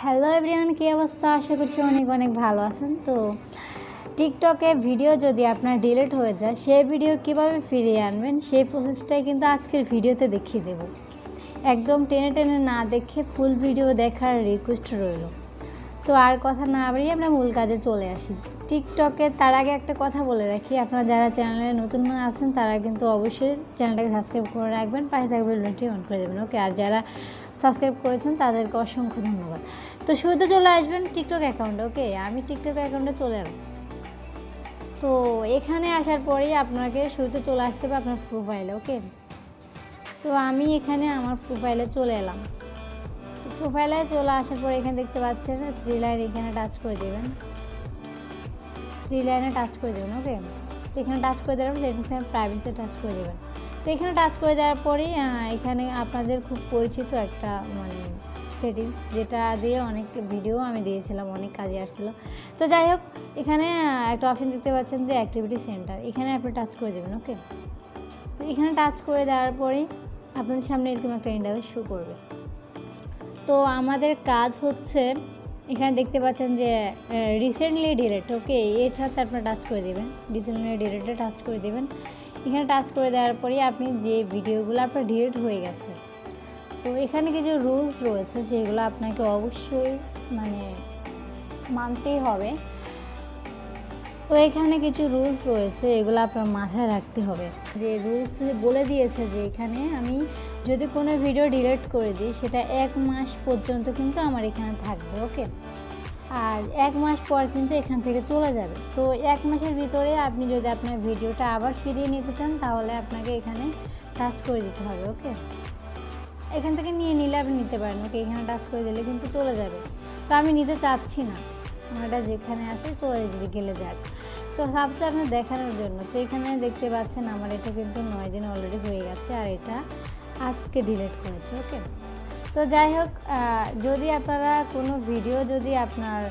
Hello everyone, কী অবস্থা? আশা করছি অনেক অনেক ভালো আছেন। তো টিকটকে ভিডিও যদি আপনার ডিলিট হয়ে যায়, সেই ভিডিও কিভাবে ফিরিয়ে আনবেন সেই প্রসেসটাই কিন্তু আজকের ভিডিওতে দেখিয়ে দেব। একদম টেনে টেনে না দেখে ফুল ভিডিও দেখার রিকোয়েস্ট রইল। তো আর কথা না বাড়িয়ে আমরা মূল কাজে চলে আসি। টিকটকে তার আগে একটা কথা বলে রাখি, আপনারা যারা চ্যানেলে নতুন আছেন তারা কিন্তু অবশ্যই চ্যানেলটাকে সাবস্ক্রাইব করে রাখবেন, পাশে থাকবে বেলটি অন করে দেবেন। ওকে, আর যারা সাবস্ক্রাইব করেছেন তাদেরকে অসংখ্য ধন্যবাদ। তো শুরুতে চলে আসবেন টিকটক অ্যাকাউন্টে। ওকে, আমি টিকটক অ্যাকাউন্টে চলে এলাম। তো এখানে আসার পরেই আপনাকে শুরুতে চলে আসতে হবে আপনার প্রোফাইলে। ওকে, তো আমি এখানে আমার প্রোফাইলে চলে এলাম। তো প্রোফাইলে চলে আসার পরে এখানে দেখতে পাচ্ছেন 3 লাইন, এখানে টাচ করে দেবেন। 3 লাইনে টাচ করে দেবেন। ওকে, তো এখানে টাচ করে দেবেন, সেটিংসে প্রাইভেসিতে টাচ করে দেবেন। তো এখানে টাচ করে দেওয়ার পরেই এখানে আপনাদের খুব পরিচিত একটা সেটিংস, যেটা দিয়ে অনেক ভিডিও আমি দিয়েছিলাম, অনেক কাজে আসছিল। তো যাই হোক, এখানে একটা অপশন দেখতে পাচ্ছেন যে অ্যাক্টিভিটি সেন্টার, এখানে আপনি টাচ করে দেবেন। ওকে, তো এখানে টাচ করে দেওয়ার পরেই আপনাদের সামনে এরকম একটা ইন্টারফেস শো করবে। তো আমাদের কাজ হচ্ছে, এখানে দেখতে পাচ্ছেন যে রিসেন্টলি ডিলিট। ওকে, এটাতে আপনার টাচ করে দেবেন, রিসেন্টলি ডিলিটে টাচ করে দেবেন। এখানে টাচ করে দেওয়ার পরেই আপনি যে ভিডিওগুলো আপনার ডিলিট হয়ে গেছে, তো এখানে কিছু রুলস রয়েছে, সেগুলো আপনাকে অবশ্যই মানতেই হবে। তো এখানে কিছু রুলস রয়েছে, এগুলো আপনার মাথায় রাখতে হবে। যে রুলস বলে দিয়েছে যে এখানে আমি যদি কোনো ভিডিও ডিলিট করে দিই, সেটা 1 মাস পর্যন্ত কিন্তু আমার এখানে থাকবে। ওকে, আর 1 মাস পর কিন্তু এখান থেকে চলে যাবে। তো 1 মাসের ভিতরে আপনি যদি আপনার ভিডিওটা আবার ফিরিয়ে নিতে চান, তাহলে আপনাকে এখানে টাচ করে দিতে হবে। ওকে, এখান থেকে নিয়ে নিলে আপনি নিতে পারেন। ওকে, এখানে টাচ করে দিলে কিন্তু চলে যাবে। তো আমি নিতে চাচ্ছি না, এটা যেখানে আছে চলে গেলে যাক। তো ভাবছি আপনার দেখানোর জন্য। তো এখানে দেখতে পাচ্ছেন আমার এটা কিন্তু 9 দিন অলরেডি হয়ে গেছে, আর এটা আজকে ডিলিট করেছে। ওকে, তো যাই হোক, যদি আপনারা কোনো ভিডিও যদি আপনার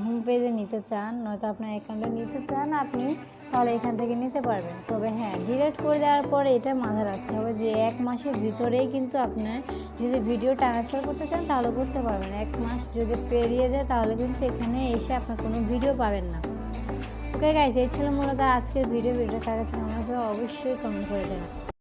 হোম পেজে নিতে চান, নয়তো আপনার অ্যাকাউন্টে নিতে চান আপনি, তাহলে এখান থেকে নিতে পারবেন। তবে হ্যাঁ, ডিলিট করে দেওয়ার পরে এটা মাথায় রাখতে হবে যে 1 মাসের ভিতরেই কিন্তু আপনার যদি ভিডিও ট্রান্সফার করতে চান তাহলে করতে পারবেন। 1 মাস যদি পেরিয়ে যায় তাহলে কিন্তু এখানে এসে আপনার কোনো ভিডিও পাবেন না। ওকে গাইস, এই ছিল মূলত আজকের ভিডিওটা কাছে আমার অবশ্যই কমেন্ট করে দেবেন।